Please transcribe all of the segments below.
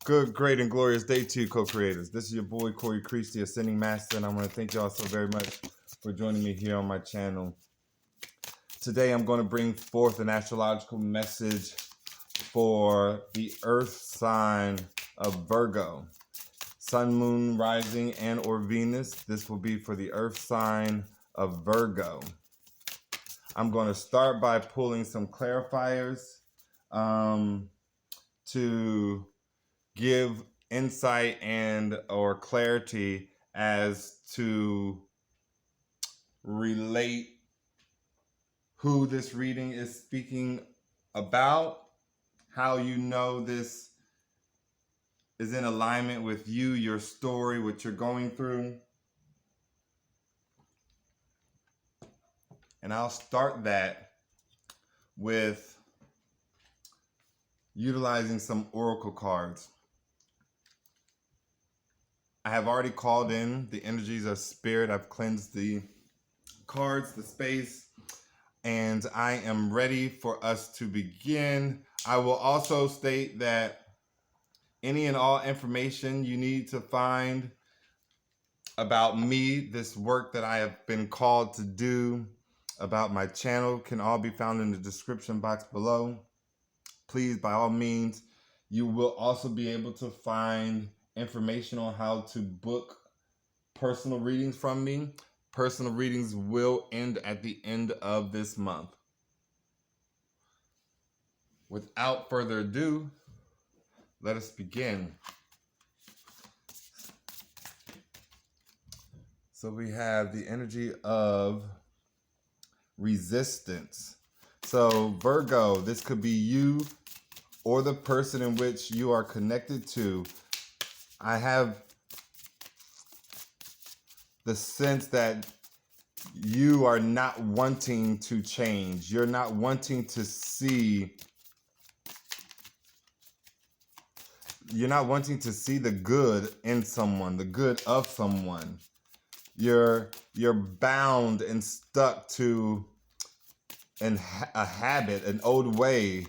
Good, great, and glorious day to you, co-creators. This is your boy, Corey Creech, the Ascending Master, and I want to thank you all so very much for joining me here on my channel. Today, I'm going to bring forth an astrological message for the Earth sign of Virgo. Sun, Moon, Rising, and or Venus. This will be for the Earth sign of Virgo. I'm going to start by pulling some clarifiers to give insight and or clarity as to relate who this reading is speaking about, how you know this is in alignment with you, your story, what you're going through. And I'll start that with utilizing some oracle cards. I have already called in the energies of spirit. I've cleansed the cards, the space, and I am ready for us to begin. I will also state that any and all information you need to find about me, this work that I have been called to do, about my channel, can all be found in the description box below. Please, by all means, you will also be able to find information on how to book personal readings from me. Personal readings will end at the end of this month. Without further ado, let us begin. So we have the energy of resistance. So Virgo, this could be you or the person in which you are connected to. I have the sense that you are not wanting to change. You're not wanting to see. You're not wanting to see the good in someone, the good of someone. You're bound and stuck to a habit, an old way.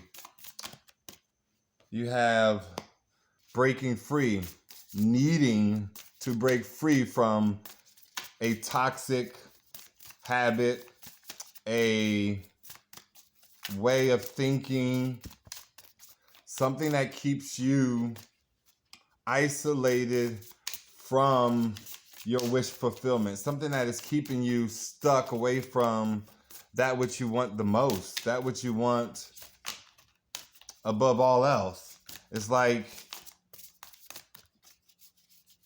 You have breaking free, needing to break free from a toxic habit, a way of thinking, something that keeps you isolated from your wish fulfillment, something that is keeping you stuck away from that which you want the most, that which you want above all else. It's like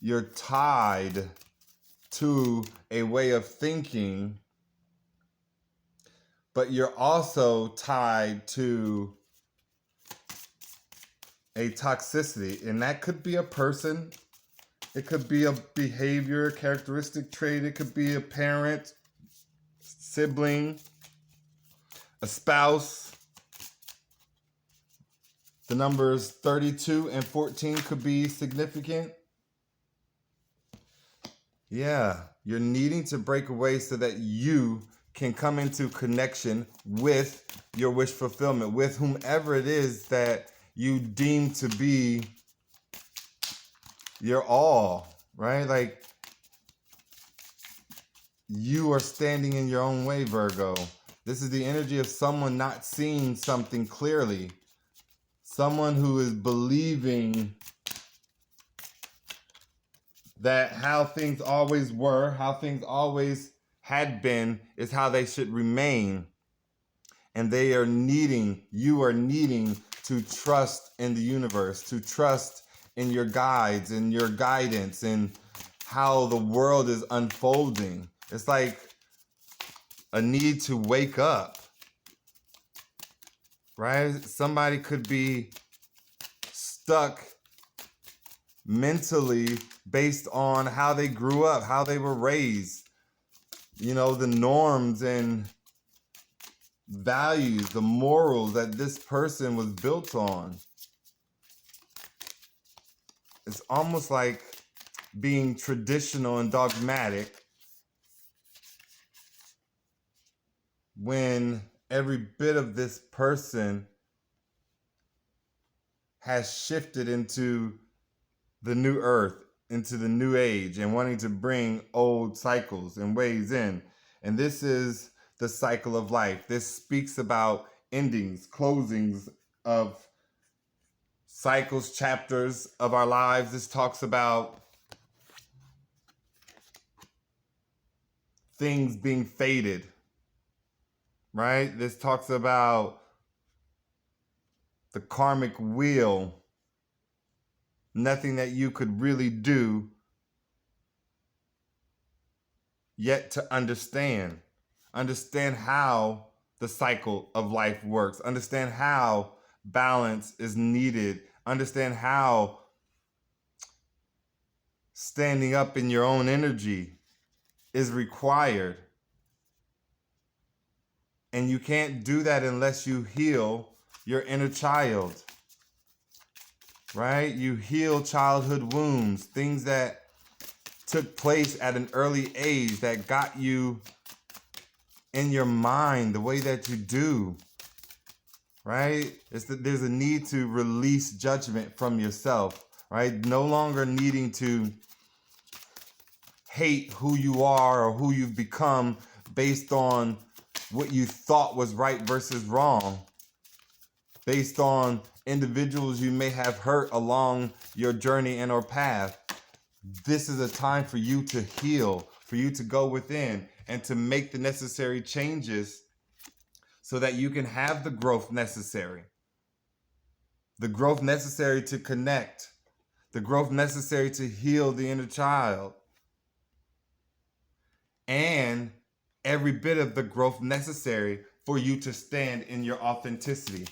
you're tied to a way of thinking, but you're also tied to a toxicity, and that could be a person, it could be a behavior, characteristic trait, it could be a parent, sibling, a spouse. The numbers 32 and 14 could be significant. Yeah, you're needing to break away so that you can come into connection with your wish fulfillment, with whomever it is that you deem to be your all, right? Like, you are standing in your own way, Virgo. This is the energy of someone not seeing something clearly. Someone who is believing that how things always were, how things always had been, is how they should remain. And they are needing, you are needing to trust in the universe, to trust in your guides and your guidance and how the world is unfolding. It's like a need to wake up, right? Somebody could be stuck mentally based on how they grew up, how they were raised, you know, the norms and values, the morals that this person was built on. It's almost like being traditional and dogmatic when every bit of this person has shifted into the new earth into the new age and wanting to bring old cycles and ways in. And this is the cycle of life. This speaks about endings, closings of cycles, chapters of our lives. This talks about things being faded, right? This talks about the karmic wheel, nothing that you could really do yet to understand how the cycle of life works, understand how balance is needed, understand how standing up in your own energy is required. And you can't do that unless you heal your inner child, right? You heal childhood wounds, things that took place at an early age that got you in your mind the way that you do, right? There's a need to release judgment from yourself, right? No longer needing to hate who you are or who you've become based on what you thought was right versus wrong, based on individuals you may have hurt along your journey and or path. This is a time for you to heal, for you to go within and to make the necessary changes so that you can have the growth necessary to connect, the growth necessary to heal the inner child, and every bit of the growth necessary for you to stand in your authenticity.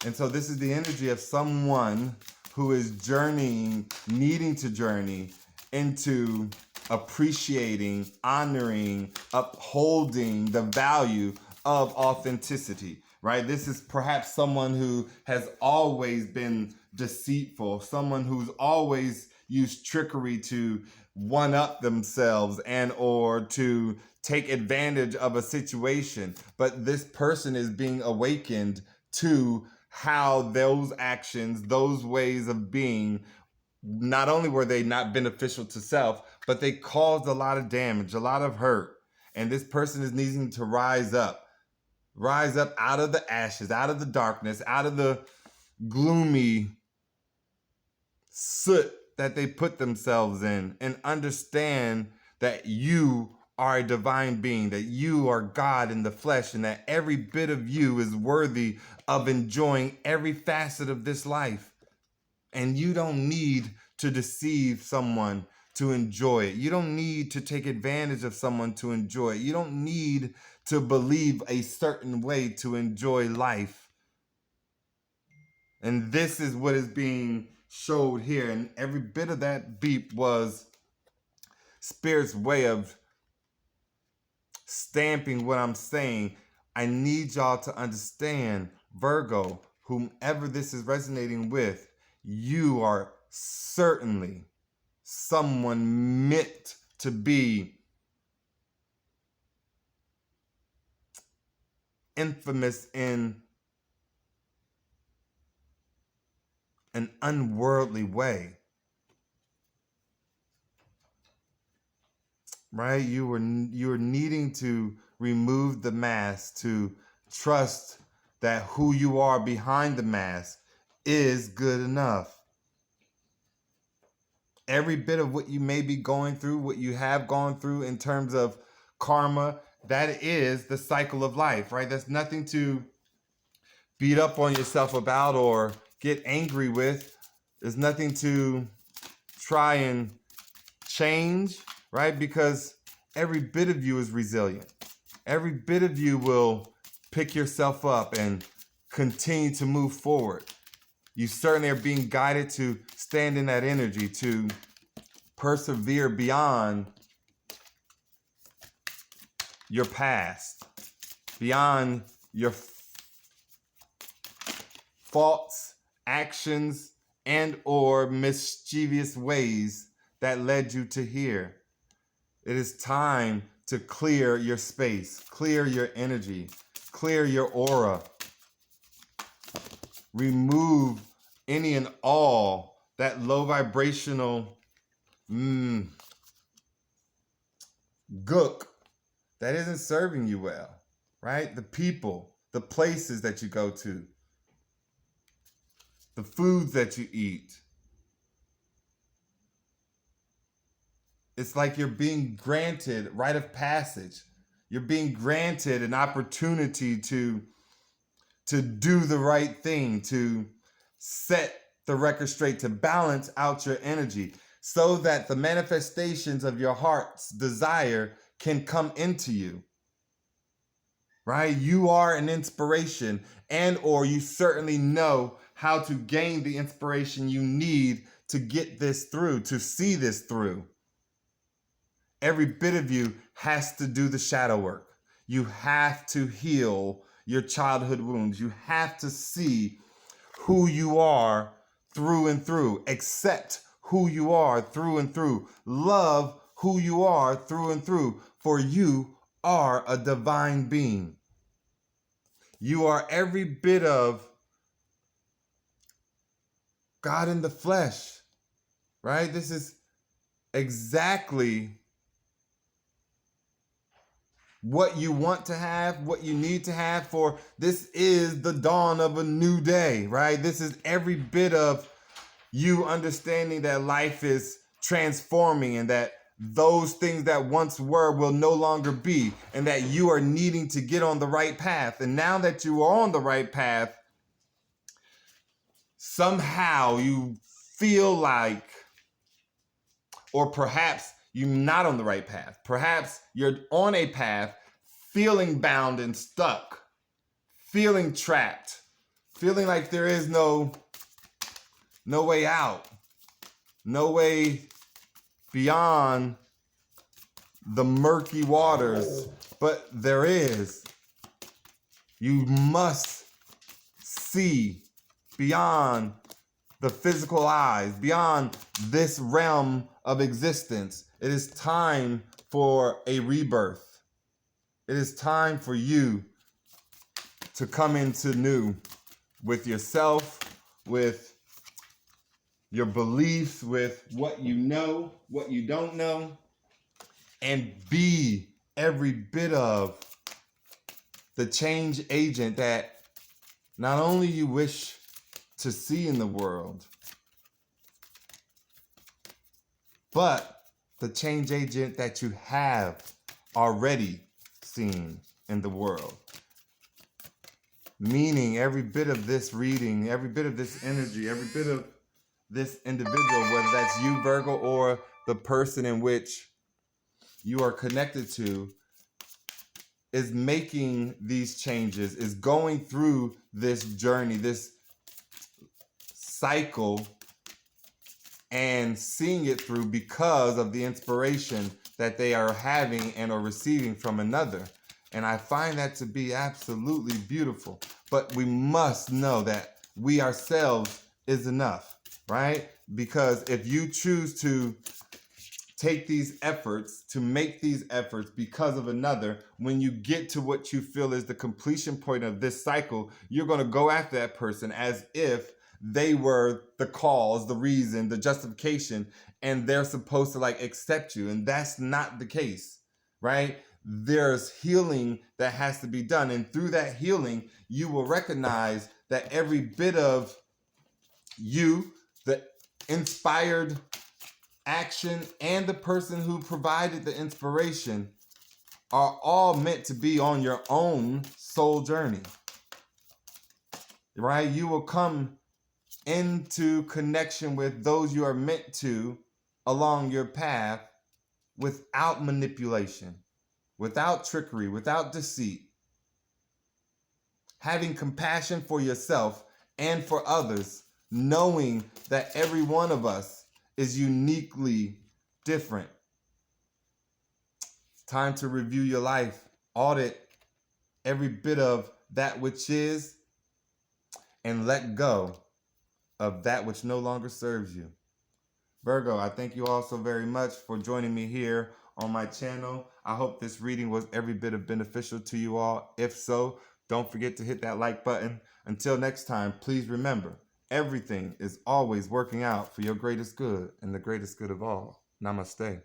And so this is the energy of someone who is journeying, needing to journey into appreciating, honoring, upholding the value of authenticity, right? This is perhaps someone who has always been deceitful, someone who's always used trickery to one up themselves and or to take advantage of a situation. But this person is being awakened to how those actions, those ways of being, not only were they not beneficial to self, but they caused a lot of damage, a lot of hurt. And this person is needing to rise up out of the ashes, out of the darkness, out of the gloomy soot that they put themselves in, and understand that you are a divine being, that you are God in the flesh, and that every bit of you is worthy of enjoying every facet of this life. And you don't need to deceive someone to enjoy it. You don't need to take advantage of someone to enjoy it. You don't need to believe a certain way to enjoy life. And this is what is being showed here. And every bit of that beep was Spirit's way of stamping what I'm saying. I need y'all to understand, Virgo, whomever this is resonating with, you are certainly someone meant to be infamous in an unworldly way, right? You are needing to remove the mask, to trust that who you are behind the mask is good enough. Every bit of what you may be going through, what you have gone through in terms of karma, that is the cycle of life, right? That's nothing to beat up on yourself about or get angry with. There's nothing to try and change, right? Because every bit of you is resilient. Every bit of you will pick yourself up and continue to move forward. You certainly are being guided to stand in that energy, to persevere beyond your past, beyond your faults, actions, and or mischievous ways that led you to here. It is time to clear your space, clear your energy, clear your aura. Remove any and all that low vibrational gook that isn't serving you well, right? The people, the places that you go to, the foods that you eat. It's like you're being granted rite of passage. You're being granted an opportunity to do the right thing, to set the record straight, to balance out your energy so that the manifestations of your heart's desire can come into you. Right? You are an inspiration, and or you certainly know how to gain the inspiration you need to get this through, to see this through. Every bit of you has to do the shadow work. You have to heal your childhood wounds. You have to see who you are through and through. Accept who you are through and through. Love who you are through and through. For you are a divine being. You are every bit of God in the flesh, right? This is exactly what you want to have, what you need to have, for this is the dawn of a new day, right? This is every bit of you understanding that life is transforming and that those things that once were will no longer be, and that you are needing to get on the right path. And now that you are on the right path, somehow you feel like, or perhaps you're not on the right path. Perhaps you're on a path feeling bound and stuck, feeling trapped, feeling like there is no way out, no way beyond the murky waters, but there is. You must see beyond the physical eyes, beyond this realm of existence. It is time for a rebirth. It is time for you to come into new with yourself, with your beliefs, with what you know, what you don't know, and be every bit of the change agent that not only you wish to see in the world, but the change agent that you have already seen in the world. Meaning every bit of this reading, every bit of this energy, every bit of this individual, whether that's you, Virgo, or the person in which you are connected to, is making these changes, is going through this journey, this cycle, and seeing it through because of the inspiration that they are having and are receiving from another. And I find that to be absolutely beautiful. But we must know that we ourselves is enough, right? Because if you choose to take these efforts, to make these efforts because of another, when you get to what you feel is the completion point of this cycle, you're going to go after that person as if they were the cause, the reason, the justification, and they're supposed to like accept you. And that's not the case, right? There's healing that has to be done. And through that healing, you will recognize that every bit of you, the inspired action, and the person who provided the inspiration are all meant to be on your own soul journey, right? You will come into connection with those you are meant to along your path without manipulation, without trickery, without deceit, having compassion for yourself and for others, knowing that every one of us is uniquely different. It's time to review your life, audit every bit of that which is, and let go of that which no longer serves you. Virgo, I thank you all so very much for joining me here on my channel. I hope this reading was every bit of beneficial to you all. If so, don't forget to hit that like button. Until next time, please remember, everything is always working out for your greatest good and the greatest good of all. Namaste.